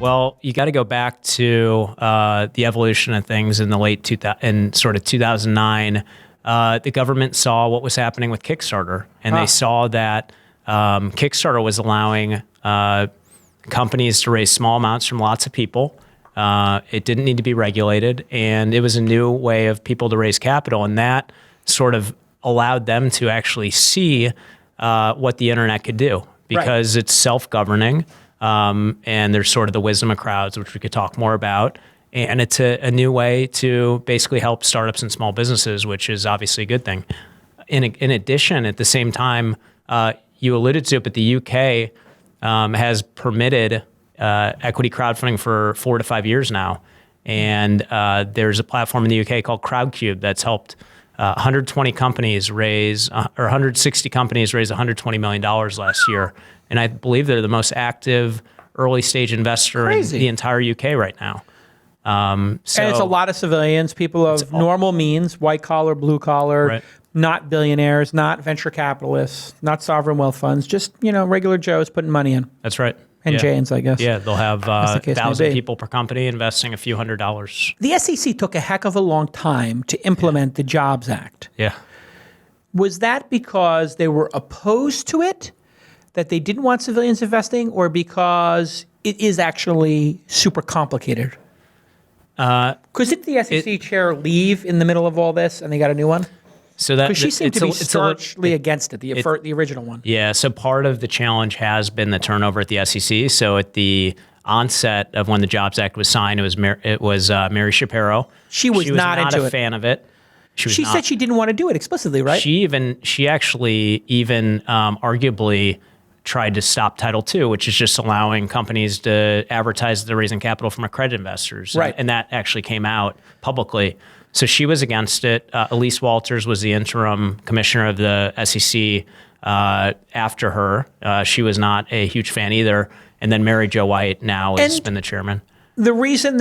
Well, you got to go back to the evolution of things in the late 2009. The government saw what was happening with Kickstarter, and they saw that Kickstarter was allowing companies to raise small amounts from lots of people. It didn't need to be regulated, and it was a new way of people to raise capital, and that sort of allowed them to actually see what the internet could do, because it's self-governing. And there's sort of the wisdom of crowds, which we could talk more about. And it's a new way to basically help startups and small businesses, which is obviously a good thing. In addition, at the same time, you alluded to it, but the UK has permitted equity crowdfunding for 4 to 5 years now. And there's a platform in the UK called Crowdcube that's helped 120 companies raise, or 160 companies raise $120 million last year. And I believe they're the most active early stage investor in the entire UK right now. And it's a lot of civilians, people of normal means, white collar, blue collar, not billionaires, not venture capitalists, not sovereign wealth funds, just, regular Joes putting money in. That's right. And Janes, I guess. Yeah, they'll have 1,000 people per company investing a few $100s. The SEC took a heck of a long time to implement the Jobs Act. Yeah. Was that because they were opposed to it, that they didn't want civilians investing, or because it is actually super complicated? Because did the SEC chair leave in the middle of all this and they got a new one? So that, because she seemed to be staunchly against it, the original one. Yeah, so part of the challenge has been the turnover at the SEC. So at the onset of when the Jobs Act was signed, it was Mary Shapiro. She was not into a fan of it. She said she didn't want to do it explicitly, right? She actually arguably tried to stop Title II, which is just allowing companies to advertise they're raising capital from accredited investors. Right. And that actually came out publicly. So she was against it. Elise Walters was the interim commissioner of the SEC after her. She was not a huge fan either. And then Mary Jo White now has been the chairman. The reason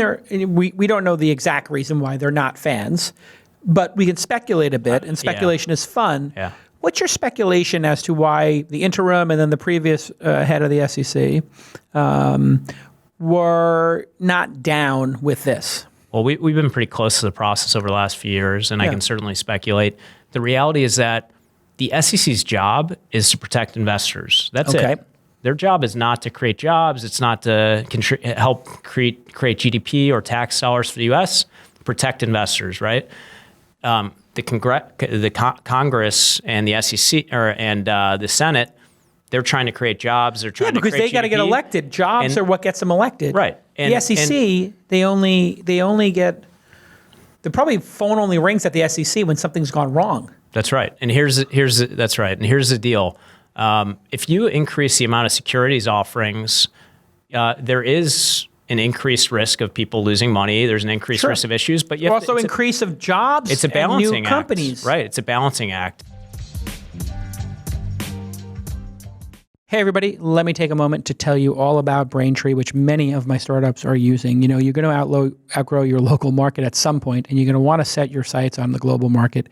we don't know the exact reason why they're not fans, but we can speculate a bit, and speculation is fun. Yeah. What's your speculation as to why the interim and then the previous head of the SEC were not down with this? Well, we've been pretty close to the process over the last few years, and I can certainly speculate. The reality is that the SEC's job is to protect investors. That's it. Their job is not to create jobs. It's not to help create GDP or tax dollars for the U.S. Protect investors, right? The Congress and the SEC and the Senate, they're trying to create jobs. They're trying to create because they got to get elected. Jobs are what gets them elected. Right. And the SEC, they only get, the probably phone only rings at the SEC when something's gone wrong. That's right. And that's right. And here's the deal. If you increase the amount of securities offerings, there is an increased risk of people losing money. There's an increased risk of issues, but you also increase of jobs. It's a balancing and new companies. Act, right? It's a balancing act. Hey, everybody, let me take a moment to tell you all about Braintree, which many of my startups are using. You're going to outgrow your local market at some point, and you're going to want to set your sights on the global market.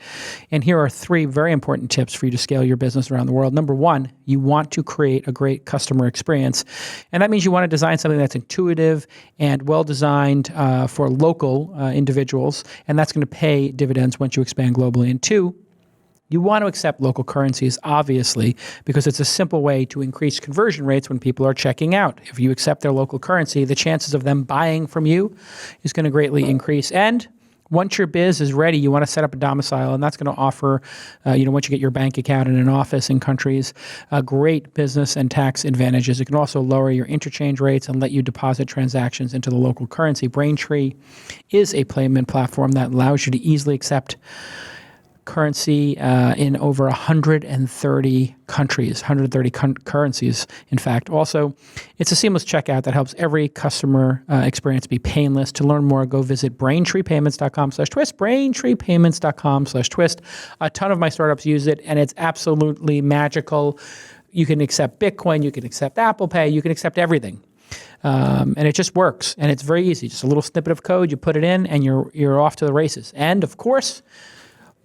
And here are 3 very important tips for you to scale your business around the world. Number 1, you want to create a great customer experience. And that means you want to design something that's intuitive and well-designed for local individuals, and that's going to pay dividends once you expand globally. And 2, you want to accept local currencies, obviously, because it's a simple way to increase conversion rates when people are checking out. If you accept their local currency, the chances of them buying from you is going to greatly increase. And once your biz is ready, you want to set up a domicile, and that's going to offer, once you get your bank account and an office in countries, great business and tax advantages. It can also lower your interchange rates and let you deposit transactions into the local currency. Braintree is a payment platform that allows you to easily accept currency in over 130 countries, 130 currencies, in fact. Also, it's a seamless checkout that helps every customer experience be painless. To learn more, go visit braintreepayments.com/twist, braintreepayments.com/twist. A ton of my startups use it, and it's absolutely magical. You can accept Bitcoin, you can accept Apple Pay, you can accept everything. And it just works, and it's very easy. Just a little snippet of code, you put it in, and you're off to the races. And, of course,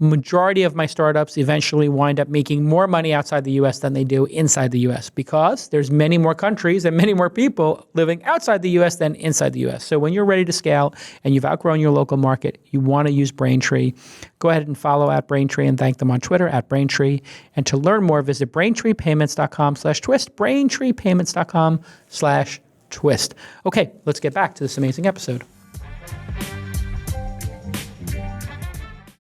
majority of my startups eventually wind up making more money outside the US than they do inside the US because there's many more countries and many more people living outside the US than inside the US. So when you're ready to scale and you've outgrown your local market, you want to use Braintree. Go ahead and follow @Braintree and thank them on Twitter @Braintree. And to learn more, visit BraintreePayments.com/twist, BraintreePayments.com/twist. Okay, let's get back to this amazing episode.